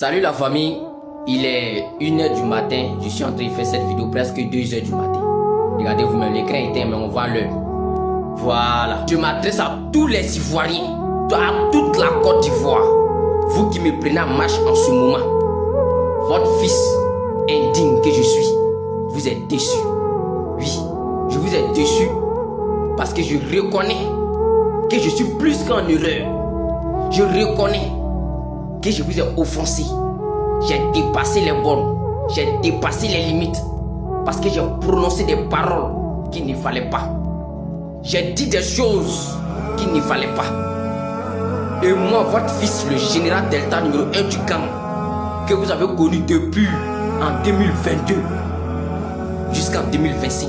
Salut la famille, il est 1h du matin, je suis en train de faire cette vidéo presque 2h du matin. Regardez vous-même, l'écran est éteint mais on voit l'heure. Voilà, je m'adresse à tous les Ivoiriens, à toute la Côte d'Ivoire. Vous qui me prenez en marche en ce moment, votre fils indigne que je suis, vous êtes déçu. Oui, je vous ai déçu parce que je reconnais que je suis plus qu'en erreur. Je reconnais que je vous ai offensé. J'ai dépassé les bornes, j'ai dépassé les limites parce que j'ai prononcé des paroles qu'il ne fallait pas. J'ai dit des choses qu'il ne fallait pas. Et moi, votre fils, le général Delta numéro 1 du camp, que vous avez connu depuis en 2022 jusqu'en 2025,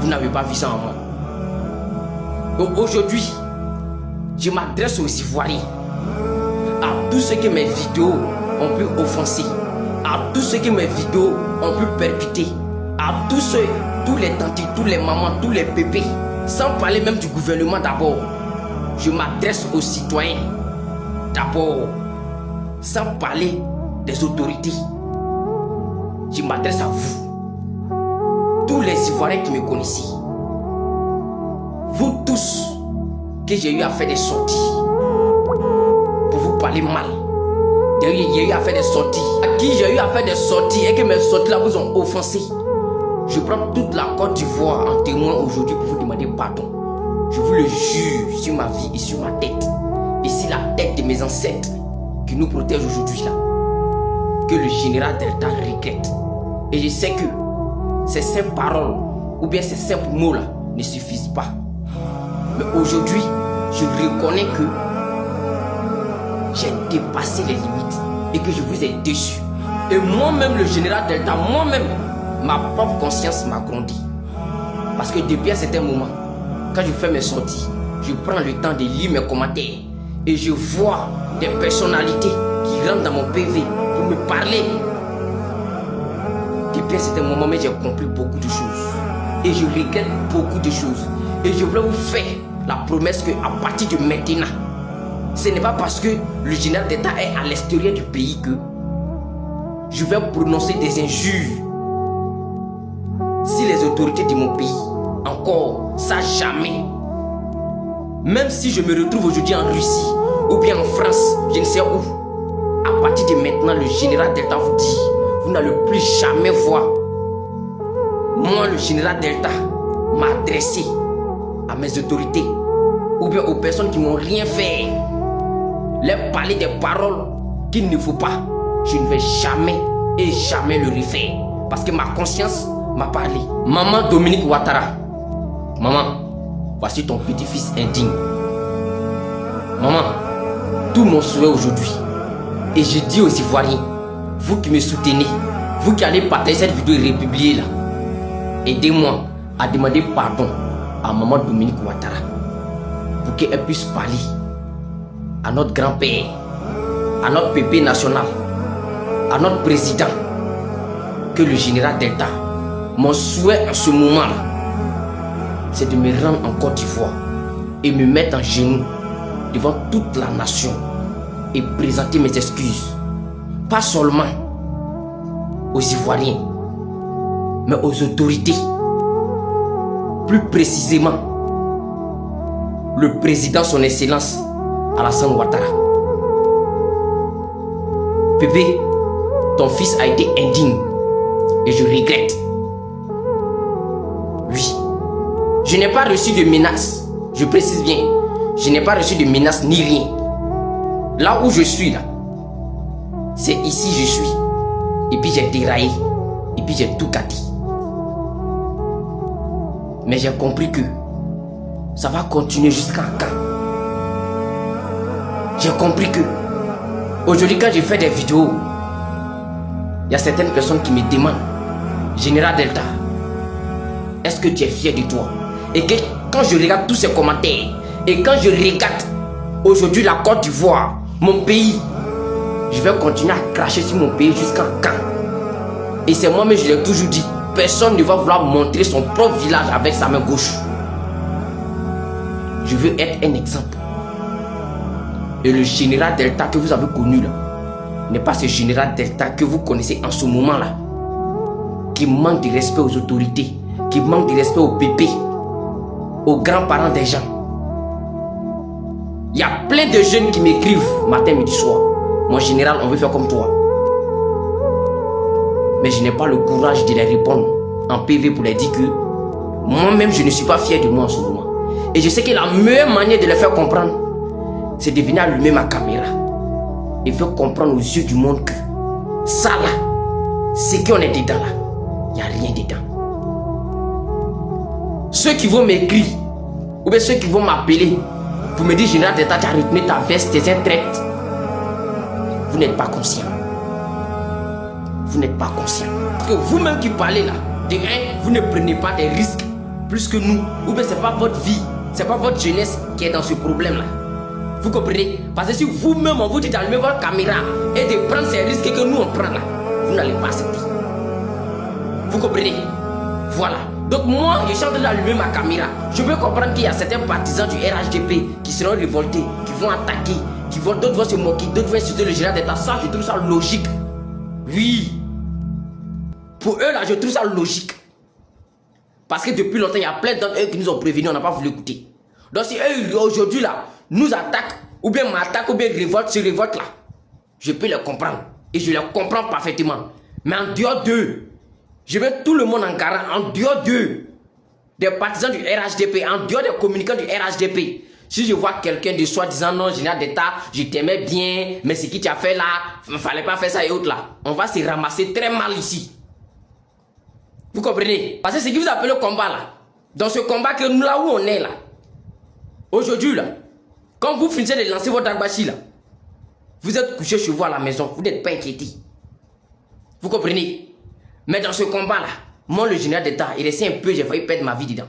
vous n'avez pas vu ça en moi. Donc aujourd'hui, je m'adresse aux Ivoiriens, à tous ceux que mes vidéos ont pu offenser, à tous ceux que mes vidéos ont pu percuter, à tous les tantis, tous les mamans, tous les pépés, sans parler même du gouvernement d'abord. Je m'adresse aux citoyens d'abord, sans parler des autorités. Je m'adresse à vous, tous les Ivoiriens qui me connaissez, vous tous que j'ai eu à faire des sorties pour vous parler mal. J'ai eu à faire des sorties à qui j'ai eu à faire des sorties et que mes sorties là vous ont offensé. Je prends toute la Côte d'Ivoire en témoin aujourd'hui pour vous demander pardon. Je vous le jure sur ma vie et sur ma tête et sur la tête de mes ancêtres qui nous protègent aujourd'hui là, que le général Delta regrette. Et je sais que ces simples paroles ou bien ces simples mots là ne suffisent pas. Mais aujourd'hui, je reconnais que j'ai dépassé les limites et que je vous ai déçu. Et moi-même, le général Delta, moi-même, ma propre conscience m'a grandi. Parce que depuis un certain moment, quand je fais mes sorties, je prends le temps de lire mes commentaires et je vois des personnalités qui rentrent dans mon PV pour me parler. Depuis un certain moment, mais j'ai compris beaucoup de choses. Et je regrette beaucoup de choses. Et je voulais vous faire la promesse qu'à partir de maintenant, ce n'est pas parce que le général d'État est à l'extérieur du pays que je vais prononcer des injures. Si les autorités de mon pays, encore, ça jamais. Même si je me retrouve aujourd'hui en Russie ou bien en France, je ne sais où, à partir de maintenant, le général Delta vous dit, vous n'allez plus jamais voir moi, le général Delta, m'adresser à mes autorités ou bien aux personnes qui m'ont rien fait, leur parler des paroles qu'il ne faut pas. Je ne vais jamais et jamais le refaire parce que ma conscience m'a parlé. Maman Dominique Ouattara, maman, voici ton petit-fils indigne. Maman, tout mon souhait aujourd'hui, et je dis aux Ivoiriens, vous qui me soutenez, vous qui allez partager cette vidéo et republier là, aidez-moi à demander pardon à maman Dominique Ouattara pour qu'elle puisse parler à notre grand-père, à notre pépé national, à notre président, que le général Delta. Mon souhait en ce moment-là, c'est de me rendre en Côte d'Ivoire et me mettre en genoux devant toute la nation et présenter mes excuses, pas seulement aux Ivoiriens, mais aux autorités, plus précisément le président son excellence Alassane Ouattara. Pépé, ton fils a été indigne et je regrette. Oui, je n'ai pas reçu de menaces, je précise bien, je n'ai pas reçu de menaces ni rien. Là où je suis là, c'est ici je suis. Et puis j'ai déraillé, et puis j'ai tout gâté. Mais j'ai compris que ça va continuer jusqu'à quand. J'ai compris que aujourd'hui quand je fais des vidéos, il y a certaines personnes qui me demandent, Général Delta, est-ce que tu es fier de toi? Et que quand je regarde tous ces commentaires, et quand je regarde aujourd'hui la Côte d'Ivoire, mon pays, je vais continuer à cracher sur mon pays jusqu'à quand? Et c'est moi-même, je l'ai toujours dit, personne ne va vouloir montrer son propre village avec sa main gauche. Je veux être un exemple. Et le général Delta que vous avez connu là, n'est pas ce général d'État que vous connaissez en ce moment-là, qui manque de respect aux autorités, qui manque de respect aux pépés, aux grands-parents des gens. Il y a plein de jeunes qui m'écrivent matin, midi, soir. Mon général, on veut faire comme toi. Mais je n'ai pas le courage de les répondre en PV pour leur dire que moi-même, je ne suis pas fier de moi en ce moment. Et je sais que la meilleure manière de les faire comprendre, c'est de venir allumer ma caméra et faire comprendre aux yeux du monde que ça là, c'est qu'on est dedans là, il n'y a rien dedans. Ceux qui vont m'écrire, ou bien ceux qui vont m'appeler pour me dire général d'État, tu as retenu ta veste, tes traites, vous n'êtes pas conscient. Vous n'êtes pas conscient. Parce que vous-même qui parlez là, de un, vous ne prenez pas des risques plus que nous. Ou bien c'est pas votre vie, c'est pas votre jeunesse qui est dans ce problème là. Vous comprenez? Parce que si vous-même on vous dit d'allumer votre caméra et de prendre ces risques que nous on prend là, vous n'allez pas accepter. Vous comprenez? Voilà. Donc moi, je suis en train d'allumer ma caméra. Je peux comprendre qu'il y a certains partisans du RHDP qui seront révoltés, qui vont attaquer, d'autres vont se moquer, d'autres vont insulter le général d'État. Ça, je trouve ça logique. Oui. Pour eux là, je trouve ça logique. Parce que depuis longtemps, il y a plein d'entre eux qui nous ont prévenus, on n'a pas voulu écouter. Donc si eux aujourd'hui là, nous attaquent, ou bien m'attaquent, ou bien se révoltent là, je peux les comprendre. Et je les comprends parfaitement. Mais en dehors d'eux, je mets tout le monde en garant, en dehors d'eux, des partisans du RHDP, en dehors des communicants du RHDP. Si je vois quelqu'un de soi-disant non, général d'État, je t'aimais bien, mais ce que tu as fait là, il ne fallait pas faire ça et autres là. On va se ramasser très mal ici. Vous comprenez? Parce que ce qui vous appelle le combat là, dans ce combat que nous là où on est là, aujourd'hui là, quand vous finissez de lancer votre agbachi là, vous êtes couché chez vous à la maison, vous n'êtes pas inquiété. Vous comprenez? Mais dans ce combat là, moi le général d'État, il restait un peu, j'ai failli perdre ma vie dedans.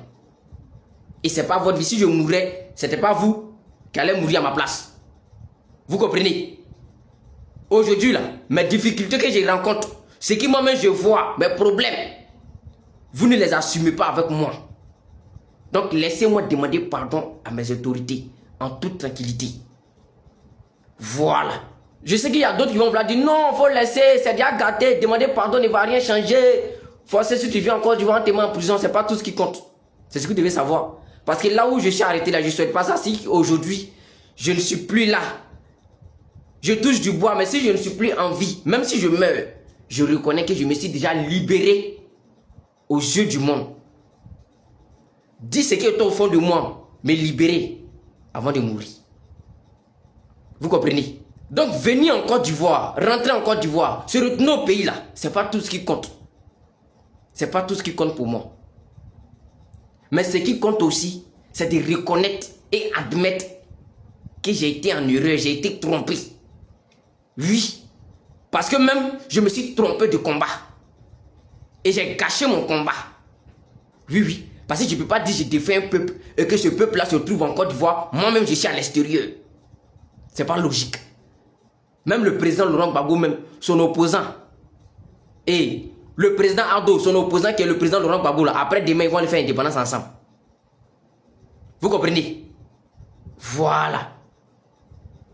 Et c'est pas votre vie. Si je mourais, c'était pas vous qui allez mourir à ma place. Vous comprenez? Aujourd'hui là, mes difficultés que je rencontre, ce qui moi-même je vois, mes problèmes, vous ne les assumez pas avec moi. Donc laissez-moi demander pardon à mes autorités en toute tranquillité. Voilà. Je sais qu'il y a d'autres qui vont vouloir dire non, il faut laisser, c'est déjà gâté, demander pardon ne va rien changer. Forcer si tu viens encore du vent, t'es en prison, c'est pas tout ce qui compte. C'est ce que vous devez savoir. Parce que là où je suis arrêté, là, je ne souhaite pas ça. Si aujourd'hui, je ne suis plus là, je touche du bois, mais si je ne suis plus en vie, même si je meurs, je reconnais que je me suis déjà libéré aux yeux du monde. Dis ce qui est au fond de moi, me libérer avant de mourir. Vous comprenez? Donc venir en Côte d'Ivoire, rentrer en Côte d'Ivoire, se retourner au pays là, c'est pas tout ce qui compte. C'est pas tout ce qui compte pour moi. Mais ce qui compte aussi, c'est de reconnaître et admettre que j'ai été en erreur, j'ai été trompé. Oui, parce que même je me suis trompé de combat. Et j'ai gâché mon combat. Oui, oui. Parce que je ne peux pas dire que je défais un peuple et que ce peuple-là se trouve en Côte d'Ivoire. Moi-même, je suis à l'extérieur. C'est pas logique. Même le président Laurent Gbagbo, même son opposant, et le président Ado, son opposant qui est le président Laurent Gbagbo, là, après demain, ils vont aller faire indépendance ensemble. Vous comprenez? Voilà.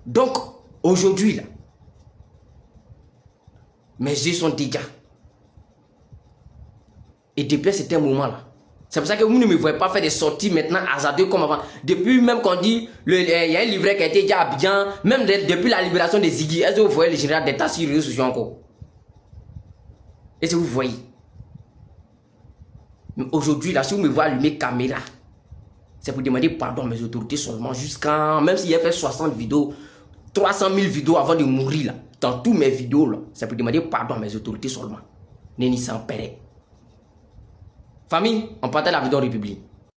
Donc, aujourd'hui, là, mes yeux sont dégâts. Et depuis cet moment-là, c'est pour ça que vous ne me voyez pas faire des sorties maintenant hasardeuses comme avant. Depuis même qu'on dit, il y a un livret qui a été dit à Abidjan, même depuis la libération des Ziggy, est-ce que vous voyez le général d'État sur les réseaux sociaux encore? Est-ce que vous voyez? Mais aujourd'hui, là, si vous me voyez allumer caméra, c'est pour demander pardon à mes autorités seulement, jusqu'à, même s'il a fait 60 vidéos, 300 000 vidéos avant de mourir, là, dans toutes mes vidéos, là, c'est pour demander pardon à mes autorités seulement. Néni sans père. Famille, on partage la vidéo en République.